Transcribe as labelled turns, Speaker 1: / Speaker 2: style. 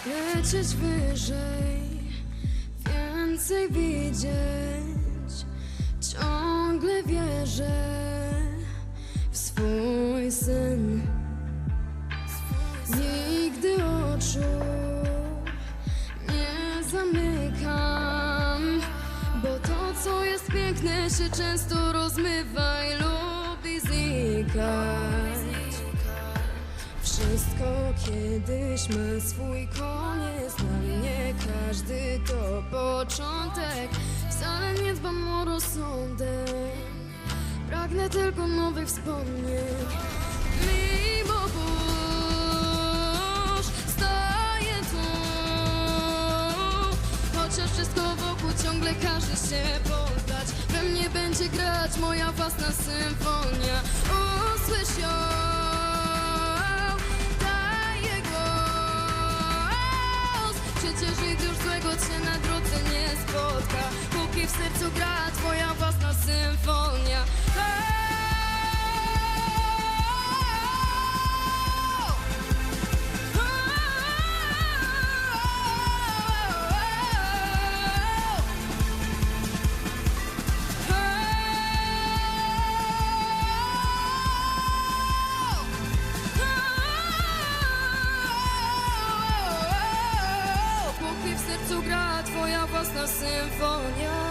Speaker 1: lecieć wyżej, więcej widzieć. Ciągle wierzę w swój sen. Nigdy oczu nie zamykam, bo to, co jest piękne, się często rozmywa i lubi znikać. Wszystko kiedyś ma swój koniec. Dla mnie każdy to początek. Wcale nie dbam o rozsądek, pragnę tylko nowych wspomnień. Mimo burz staję tu, chociaż wszystko wokół ciągle każe się poddać. We mnie będzie grać moja własna symfonia. Usłysz ją, daję głos. Przecież nic już złego cię na drodze nie spotka, póki w sercu gra twoja własna symfonia. Póki w sercu gra twoja własna symfonia.